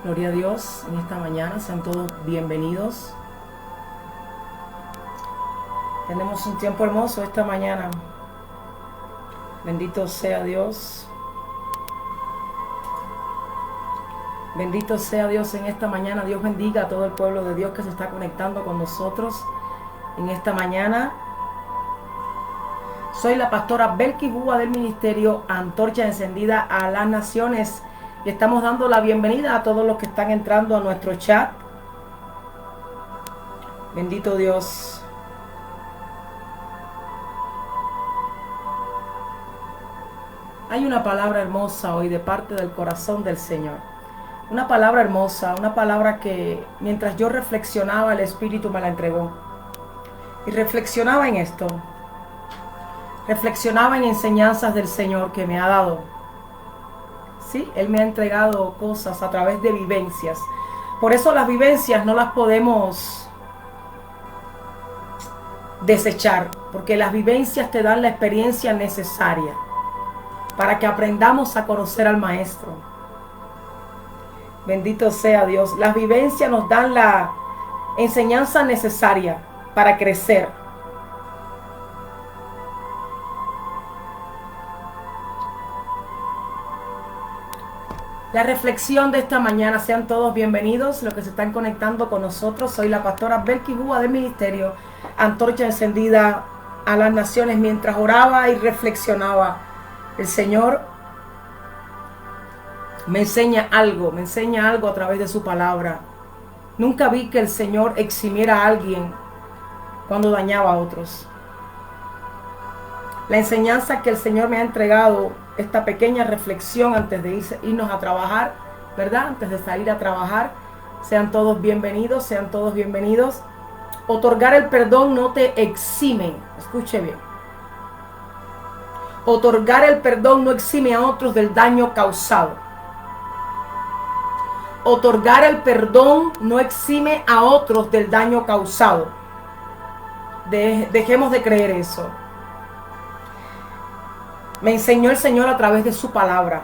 Gloria a Dios, en esta mañana sean todos bienvenidos. Tenemos un tiempo hermoso esta mañana. Bendito sea Dios. Bendito sea Dios en esta mañana. Dios bendiga a todo el pueblo de Dios que se está conectando con nosotros en esta mañana. Soy la pastora Belkis Búa del ministerio Antorcha Encendida a las Naciones. Y estamos dando la bienvenida a todos los que están entrando a nuestro chat. Bendito Dios. Hay una palabra hermosa hoy de parte del corazón del Señor. Una palabra hermosa, una palabra que mientras yo reflexionaba, el Espíritu me la entregó. Y reflexionaba en esto. Reflexionaba en enseñanzas del Señor que me ha dado. Sí, Él me ha entregado cosas a través de vivencias. Por eso las vivencias no las podemos desechar, porque las vivencias te dan la experiencia necesaria para que aprendamos a conocer al Maestro. Bendito sea Dios. Las vivencias nos dan la enseñanza necesaria para crecer. La reflexión de esta mañana, sean todos bienvenidos los que se están conectando con nosotros. Soy la pastora Belkis Búa del ministerio Antorcha Encendida a las Naciones. Mientras oraba y reflexionaba, el Señor me enseña algo a través de su palabra. Nunca vi que el Señor eximiera a alguien cuando dañaba a otros. La enseñanza que el Señor me ha entregado, esta pequeña reflexión antes de irnos a trabajar, ¿verdad? Antes de salir a trabajar, sean todos bienvenidos, sean todos bienvenidos. Otorgar el perdón no te exime, escuche bien. Otorgar el perdón no exime a otros del daño causado. Otorgar el perdón no exime a otros del daño causado. Dejemos de creer eso. Me enseñó el Señor a través de su palabra,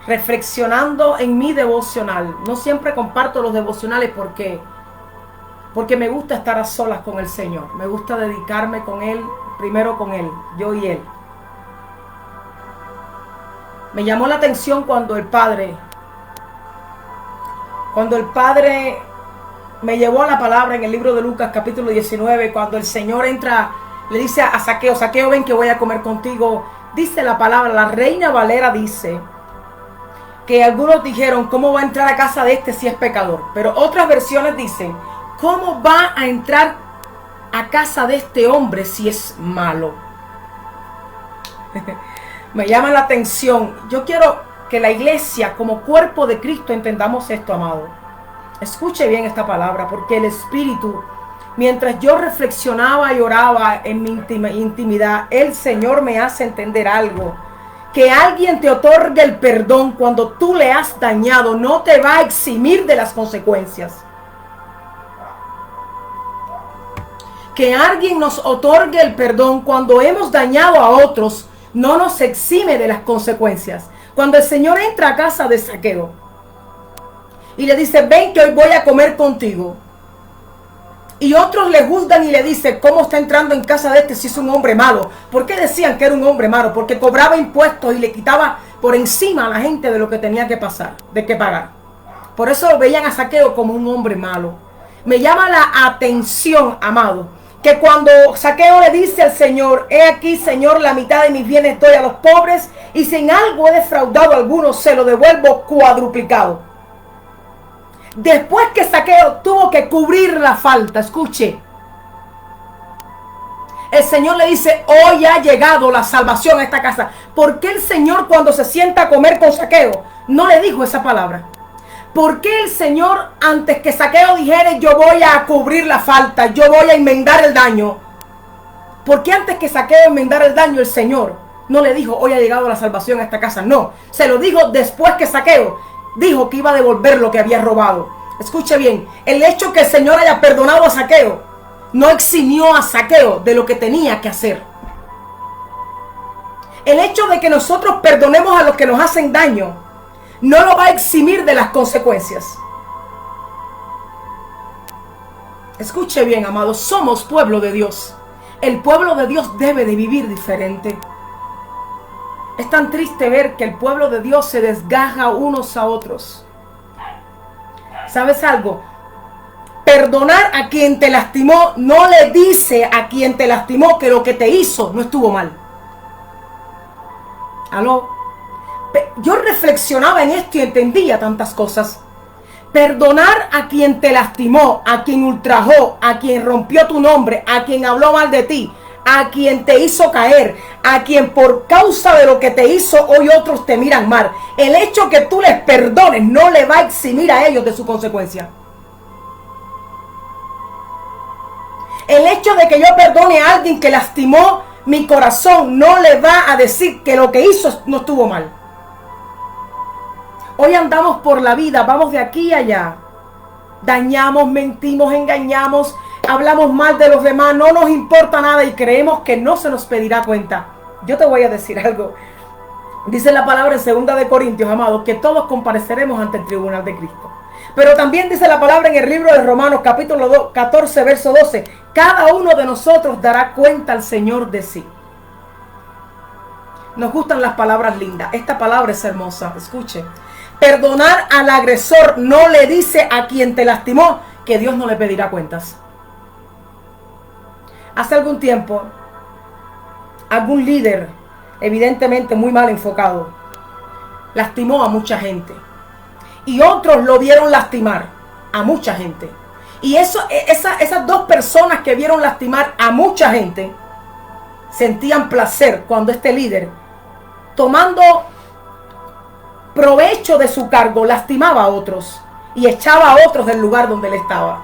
reflexionando en mi devocional. No siempre comparto los devocionales porque me gusta estar a solas con el Señor. Me gusta dedicarme con Él, primero con Él, yo y Él. Me llamó la atención cuando el Padre me llevó a la palabra en el libro de Lucas capítulo 19, cuando el Señor entra. Le dice a Zaqueo, Zaqueo, ven que voy a comer contigo. Dice la palabra, la Reina Valera dice que algunos dijeron, ¿cómo va a entrar a casa de este si es pecador? Pero otras versiones dicen, ¿cómo va a entrar a casa de este hombre si es malo? Me llama la atención. Yo quiero que la iglesia como cuerpo de Cristo entendamos esto, amado. Escuche bien esta palabra, porque el Espíritu, mientras yo reflexionaba y oraba en mi intimidad, el Señor me hace entender algo. Que alguien te otorgue el perdón cuando tú le has dañado no te va a eximir de las consecuencias. Que alguien nos otorgue el perdón cuando hemos dañado a otros no nos exime de las consecuencias. Cuando el Señor entra a casa de Zaqueo y le dice, ven que hoy voy a comer contigo. Y otros le juzgan y le dicen, ¿cómo está entrando en casa de este si es un hombre malo? ¿Por qué decían que era un hombre malo? Porque cobraba impuestos y le quitaba por encima a la gente de lo que tenía que pagar. Por eso veían a Zaqueo como un hombre malo. Me llama la atención, amado, que cuando Zaqueo le dice al Señor, he aquí, Señor, la mitad de mis bienes doy a los pobres, y si en algo he defraudado a algunos, se lo devuelvo cuadruplicado. Después que Zaqueo tuvo que cubrir la falta, escuche, el Señor le dice, hoy ha llegado la salvación a esta casa. ¿Por qué el Señor cuando se sienta a comer con Zaqueo no le dijo esa palabra? ¿Por qué el Señor, antes que Zaqueo dijera yo voy a cubrir la falta, yo voy a enmendar el daño? ¿Por qué antes que Zaqueo enmendara el daño, el Señor no le dijo hoy ha llegado la salvación a esta casa? No, se lo dijo después que Zaqueo dijo que iba a devolver lo que había robado. Escuche bien, el hecho que el Señor haya perdonado a Zaqueo no eximió a Zaqueo de lo que tenía que hacer. El hecho de que nosotros perdonemos a los que nos hacen daño no lo va a eximir de las consecuencias. Escuche bien, amados, somos pueblo de Dios. El pueblo de Dios debe de vivir diferente. Es tan triste ver que el pueblo de Dios se desgaja unos a otros. ¿Sabes algo? Perdonar a quien te lastimó no le dice a quien te lastimó que lo que te hizo no estuvo mal. ¿Aló? Yo reflexionaba en esto y entendía tantas cosas. Perdonar a quien te lastimó, a quien ultrajó, a quien rompió tu nombre, a quien habló mal de ti, a quien te hizo caer, a quien por causa de lo que te hizo hoy otros te miran mal. El hecho que tú les perdones no le va a eximir a ellos de su consecuencia. El hecho de que yo perdone a alguien que lastimó mi corazón no le va a decir que lo que hizo no estuvo mal. Hoy andamos por la vida, vamos de aquí a allá. Dañamos, mentimos, engañamos, hablamos mal de los demás, no nos importa nada y creemos que no se nos pedirá cuenta. Yo te voy a decir algo. Dice la palabra en 2 de Corintios, amados, que todos compareceremos ante el tribunal de Cristo. Pero también dice la palabra en el libro de Romanos, capítulo 14, verso 12. Cada uno de nosotros dará cuenta al Señor de sí. Nos gustan las palabras lindas. Esta palabra es hermosa. Escuche. Perdonar al agresor no le dice a quien te lastimó que Dios no le pedirá cuentas. Hace algún tiempo, algún líder, evidentemente muy mal enfocado, lastimó a mucha gente. Y otros lo vieron lastimar a mucha gente. Y esas dos personas que vieron lastimar a mucha gente sentían placer cuando este líder, tomando provecho de su cargo, lastimaba a otros y echaba a otros del lugar donde él estaba.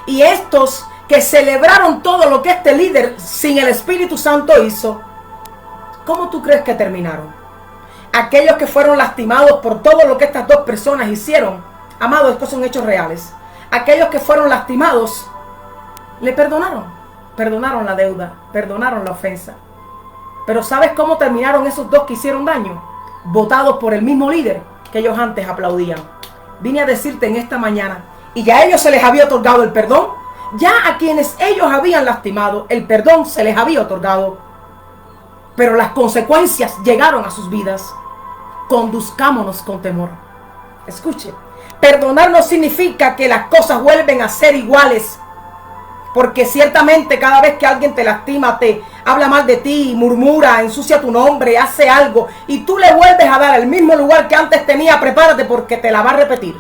Y estos que celebraron todo lo que este líder sin el Espíritu Santo hizo, ¿cómo tú crees que terminaron? Aquellos que fueron lastimados por todo lo que estas dos personas hicieron, amados, estos son hechos reales. Aquellos que fueron lastimados le perdonaron la deuda, perdonaron la ofensa. Pero ¿sabes cómo terminaron esos dos que hicieron daño? Votados por el mismo líder que ellos antes aplaudían. Vine a decirte en esta mañana, y ya a ellos se les había otorgado el perdón, ya a quienes ellos habían lastimado, el perdón se les había otorgado, pero las consecuencias llegaron a sus vidas. Conduzcámonos con temor. Escuche, perdonar no significa que las cosas vuelven a ser iguales, porque ciertamente cada vez que alguien te lastima, te habla mal de ti, murmura, ensucia tu nombre, hace algo, y tú le vuelves a dar el mismo lugar que antes tenía, prepárate porque te la va a repetir.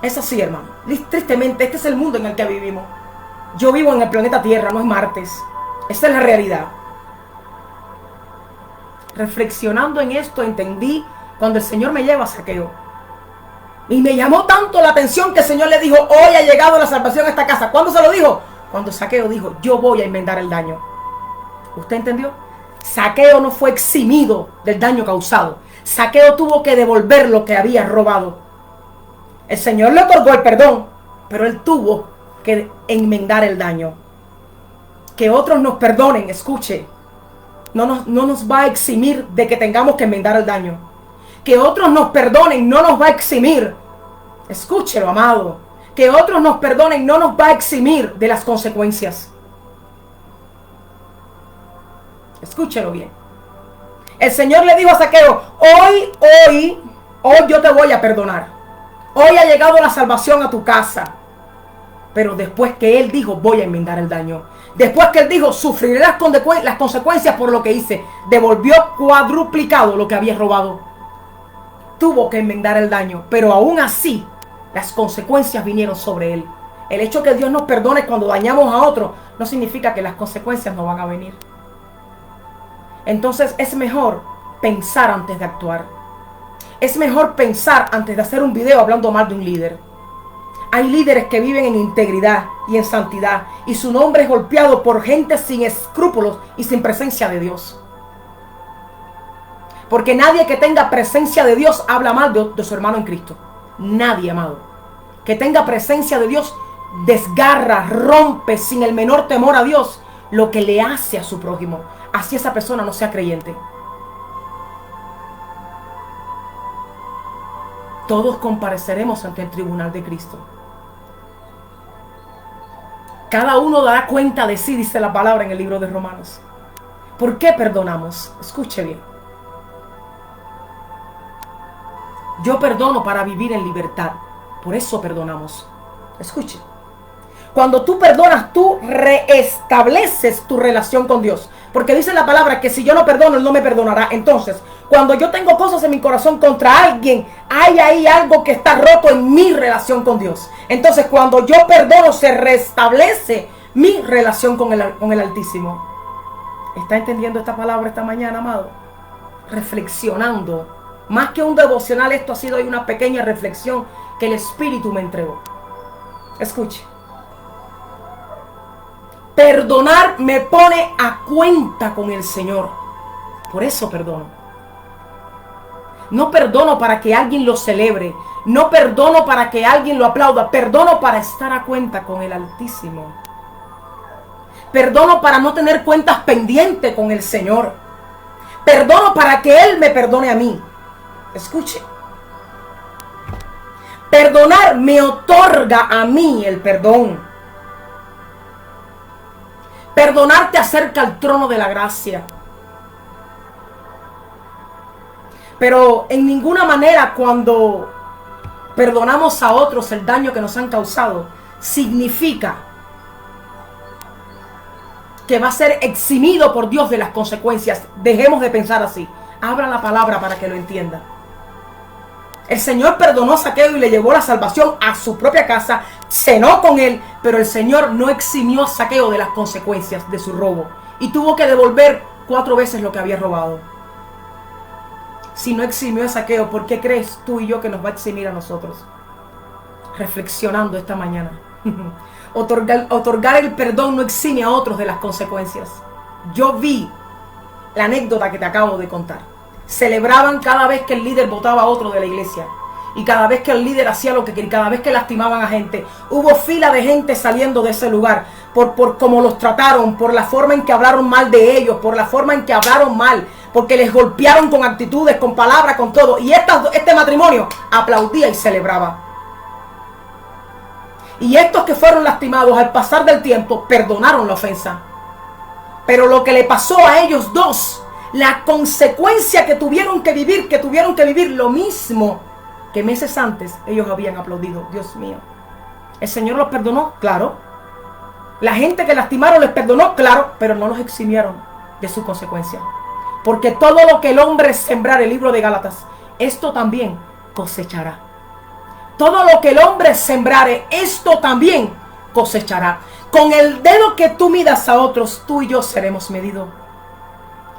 Es así, hermano. Tristemente, este es el mundo en el que vivimos. Yo vivo en el planeta Tierra, no es Martes. Esta es la realidad. Reflexionando en esto, entendí cuando el Señor me lleva a Zaqueo. Y me llamó tanto la atención que el Señor le dijo, hoy ha llegado la salvación a esta casa. ¿Cuándo se lo dijo? Cuando Zaqueo dijo, yo voy a enmendar el daño. ¿Usted entendió? Zaqueo no fue eximido del daño causado. Zaqueo tuvo que devolver lo que había robado. El Señor le otorgó el perdón, pero él tuvo que enmendar el daño. Que otros nos perdonen, escuche, no nos va a eximir de que tengamos que enmendar el daño. Que otros nos perdonen no nos va a eximir. Escúchelo, amado. Que otros nos perdonen no nos va a eximir de las consecuencias. Escúchelo bien. El Señor le dijo a Zaqueo, hoy yo te voy a perdonar. Hoy ha llegado la salvación a tu casa. Pero después que él dijo, voy a enmendar el daño. Después que él dijo, sufriré las consecuencias por lo que hice. Devolvió cuadruplicado lo que había robado. Tuvo que enmendar el daño, pero aún así las consecuencias vinieron sobre él. El hecho que Dios nos perdone cuando dañamos a otro no significa que las consecuencias no van a venir. Entonces es mejor pensar antes de actuar. Es mejor pensar antes de hacer un video hablando mal de un líder. Hay líderes que viven en integridad y en santidad, y su nombre es golpeado por gente sin escrúpulos y sin presencia de Dios. Porque nadie que tenga presencia de Dios habla mal de su hermano en Cristo. Nadie, amado. Que tenga presencia de Dios desgarra, rompe sin el menor temor a Dios lo que le hace a su prójimo. Así esa persona no sea creyente. Todos compareceremos ante el tribunal de Cristo. Cada uno dará cuenta de sí, dice la palabra en el libro de Romanos. ¿Por qué perdonamos? Escuche bien. Yo perdono para vivir en libertad. Por eso perdonamos. Escuche. Cuando tú perdonas, tú reestableces tu relación con Dios. Porque dice la palabra que si yo no perdono, Él no me perdonará. Entonces, cuando yo tengo cosas en mi corazón contra alguien, hay ahí algo que está roto en mi relación con Dios. Entonces, cuando yo perdono, se restablece mi relación con el Altísimo. ¿Está entendiendo esta palabra esta mañana, amado? Reflexionando. Más que un devocional, esto ha sido una pequeña reflexión que el Espíritu me entregó. Escuche. Perdonar me pone a cuenta con el Señor. Por eso perdono. No perdono para que alguien lo celebre. No perdono para que alguien lo aplauda. Perdono para estar a cuenta con el Altísimo. Perdono para no tener cuentas pendientes con el Señor. Perdono para que Él me perdone a mí. Escuche. Perdonar me otorga a mí el perdón. Perdonar te acerca al trono de la gracia. Pero en ninguna manera cuando perdonamos a otros el daño que nos han causado, significa que va a ser eximido por Dios de las consecuencias. Dejemos de pensar así. Abra la palabra para que lo entienda. El Señor perdonó a Zaqueo y le llevó la salvación a su propia casa, cenó con él, pero el Señor no eximió a Zaqueo de las consecuencias de su robo y tuvo que devolver 4 veces lo que había robado. Si no eximió a Zaqueo, ¿por qué crees tú y yo que nos va a eximir a nosotros? Reflexionando esta mañana. Otorgar el perdón no exime a otros de las consecuencias. Yo vi la anécdota que te acabo de contar. Celebraban cada vez que el líder votaba a otro de la iglesia. Y cada vez que el líder hacía lo que quería, cada vez que lastimaban a gente. Hubo fila de gente saliendo de ese lugar. Por cómo los trataron, por la forma en que hablaron mal de ellos, por la forma en que hablaron mal. Porque les golpearon con actitudes, con palabras, con todo. Y este matrimonio aplaudía y celebraba. Y estos que fueron lastimados al pasar del tiempo, perdonaron la ofensa. Pero lo que le pasó a ellos dos, la consecuencia que tuvieron que vivir lo mismo que meses antes ellos habían aplaudido. Dios mío. ¿El Señor los perdonó? Claro. La gente que lastimaron les perdonó, claro, pero no los eximieron de su consecuencia. Porque todo lo que el hombre sembrar, el libro de Gálatas, esto también cosechará. Todo lo que el hombre sembrare, esto también cosechará. Con el dedo que tú midas a otros, tú y yo seremos medidos.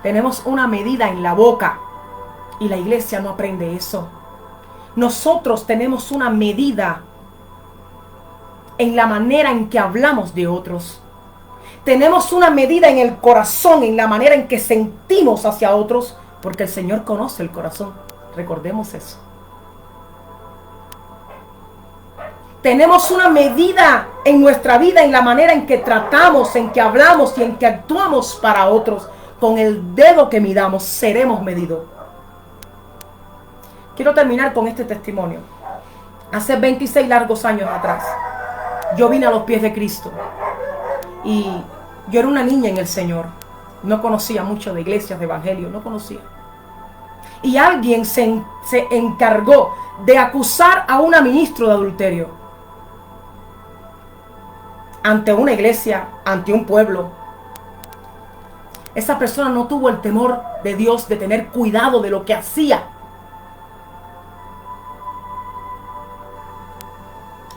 Tenemos una medida en la boca y la iglesia no aprende eso. Nosotros tenemos una medida en la manera en que hablamos de otros. Tenemos una medida en el corazón, en la manera en que sentimos hacia otros, porque el Señor conoce el corazón. Recordemos eso. Tenemos una medida en nuestra vida, en la manera en que tratamos, en que hablamos y en que actuamos para otros. Con el dedo que midamos, seremos medidos. Quiero terminar con este testimonio. Hace 26 largos años atrás, yo vine a los pies de Cristo. Y yo era una niña en el Señor. No conocía mucho de iglesias, de evangelio, no conocía. Y alguien se encargó de acusar a una ministra de adulterio. Ante una iglesia, ante un pueblo. Esa persona no tuvo el temor de Dios, de tener cuidado de lo que hacía.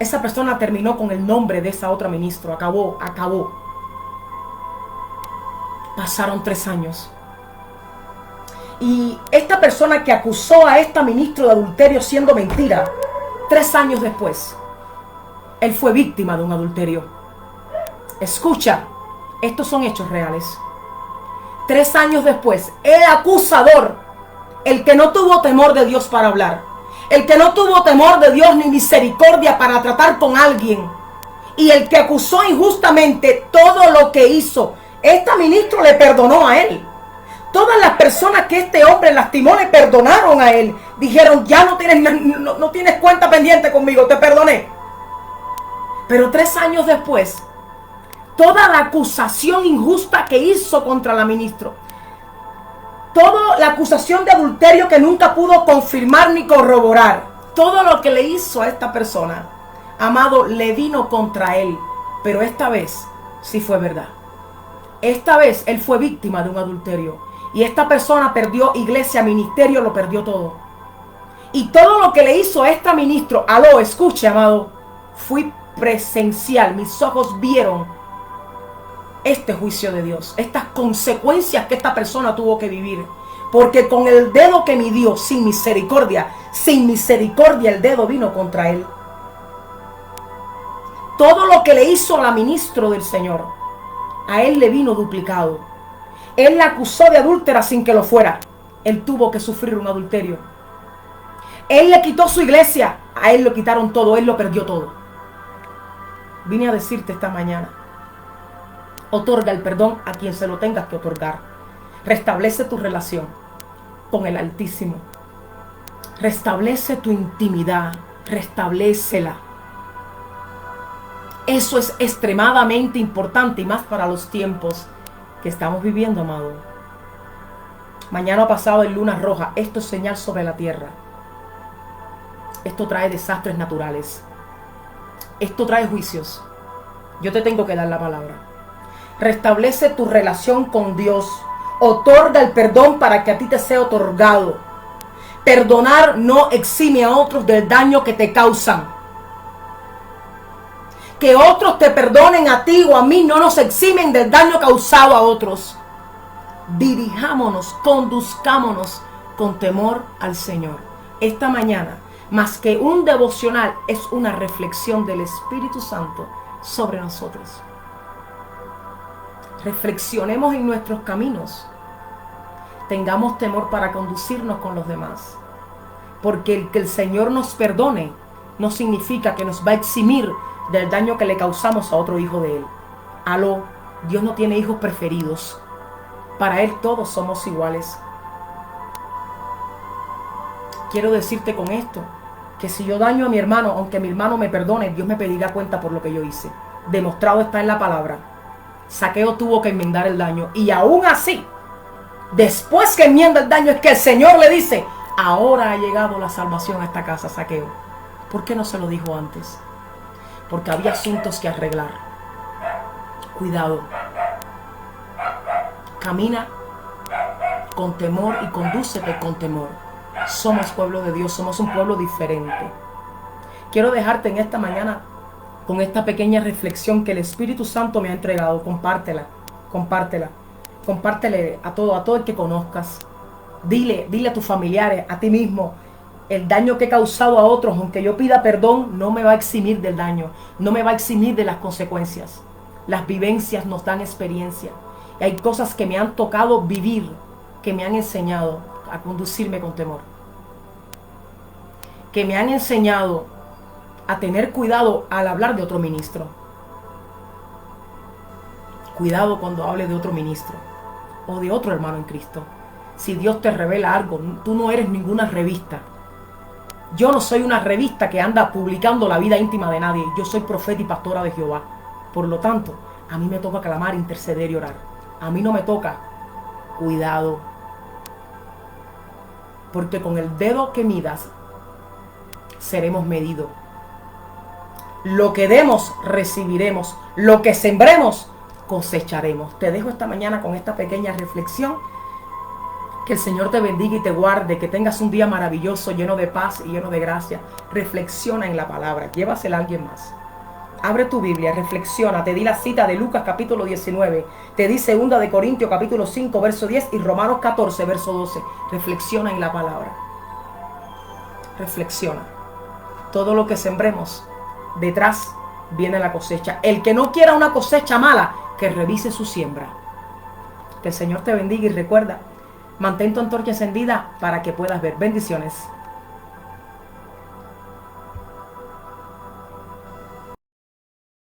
Esa persona terminó con el nombre de esa otra ministra. Acabó. Pasaron 3 años. Y esta persona que acusó a esta ministra de adulterio siendo mentira, 3 años después, él fue víctima de un adulterio. Escucha, estos son hechos reales. 3 años después, el acusador, el que no tuvo temor de Dios para hablar, el que no tuvo temor de Dios ni misericordia para tratar con alguien, y el que acusó injustamente, todo lo que hizo, esta ministra le perdonó a él. Todas las personas que este hombre lastimó le perdonaron a él. Dijeron, ya no tienes cuenta pendiente conmigo, te perdoné. Pero 3 años después, toda la acusación injusta que hizo contra la ministra, toda la acusación de adulterio que nunca pudo confirmar ni corroborar, todo lo que le hizo a esta persona, amado, le vino contra él. Pero esta vez sí fue verdad. Esta vez él fue víctima de un adulterio. Y esta persona perdió iglesia, ministerio, lo perdió todo. Y todo lo que le hizo a esta ministra, aló, escuche, amado, fui presencial. Mis ojos vieron este juicio de Dios, estas consecuencias que esta persona tuvo que vivir. Porque con el dedo que midió, sin misericordia el dedo vino contra él. Todo lo que le hizo la ministra del Señor, a él le vino duplicado. Él la acusó de adúltera sin que lo fuera. Él tuvo que sufrir un adulterio. Él le quitó su iglesia. A él lo quitaron todo. Él lo perdió todo. Vine a decirte esta mañana: otorga el perdón a quien se lo tengas que otorgar. Restablece tu relación con el Altísimo. Restablece tu intimidad. Restablécela. Eso es extremadamente importante, y más para los tiempos que estamos viviendo, amado. Mañana pasado en luna roja. Esto es señal sobre la tierra. Esto trae desastres naturales. Esto trae juicios. Yo te tengo que dar la palabra. Restablece tu relación con Dios. Otorga el perdón para que a ti te sea otorgado. Perdonar no exime a otros del daño que te causan. Que otros te perdonen a ti o a mí no nos eximen del daño causado a otros. Dirijámonos, conduzcámonos con temor al Señor. Esta mañana, más que un devocional, es una reflexión del Espíritu Santo sobre nosotros. Reflexionemos en nuestros caminos. Tengamos temor para conducirnos con los demás. Porque el que el Señor nos perdone no significa que nos va a eximir del daño que le causamos a otro hijo de Él. Aló, Dios no tiene hijos preferidos. Para Él todos somos iguales. Quiero decirte con esto, que si yo daño a mi hermano, aunque mi hermano me perdone, Dios me pedirá cuenta por lo que yo hice. Demostrado está en la palabra. Zaqueo tuvo que enmendar el daño. Y aún así, después que enmienda el daño, es que el Señor le dice: ahora ha llegado la salvación a esta casa, Zaqueo. ¿Por qué no se lo dijo antes? Porque había asuntos que arreglar. Cuidado. Camina con temor y condúcete con temor. Somos pueblo de Dios, somos un pueblo diferente. Quiero dejarte en esta mañana con esta pequeña reflexión que el Espíritu Santo me ha entregado. Compártela. Compártele a todo el que conozcas. Dile a tus familiares, a ti mismo: el daño que he causado a otros, aunque yo pida perdón, no me va a eximir del daño, no me va a eximir de las consecuencias. Las vivencias nos dan experiencia. Y hay cosas que me han tocado vivir, que me han enseñado a conducirme con temor. Que me han enseñado a tener cuidado al hablar de otro ministro. Cuidado cuando hable de otro ministro o de otro hermano en Cristo. Si Dios te revela algo, tú no eres ninguna revista. Yo no soy una revista que anda publicando la vida íntima de nadie. Yo soy profeta y pastora de Jehová. Por lo tanto, a mí me toca clamar, interceder y orar. A mí no me toca. Cuidado. Porque con el dedo que midas, seremos medidos. Lo que demos, recibiremos. Lo que sembremos, cosecharemos. Te dejo esta mañana con esta pequeña reflexión. Que el Señor te bendiga y te guarde, que tengas un día maravilloso, lleno de paz y lleno de gracia. Reflexiona en la palabra, llévasela a alguien más. Abre tu Biblia, reflexiona. Te di la cita de Lucas capítulo 19. Te di 2 de Corintios capítulo 5 verso 10 y Romanos 14 verso 12. Reflexiona en la palabra. Reflexiona. Todo lo que sembremos, detrás viene la cosecha. El que no quiera una cosecha mala, que revise su siembra. Que el Señor te bendiga y recuerda, mantén tu antorcha encendida para que puedas ver. Bendiciones.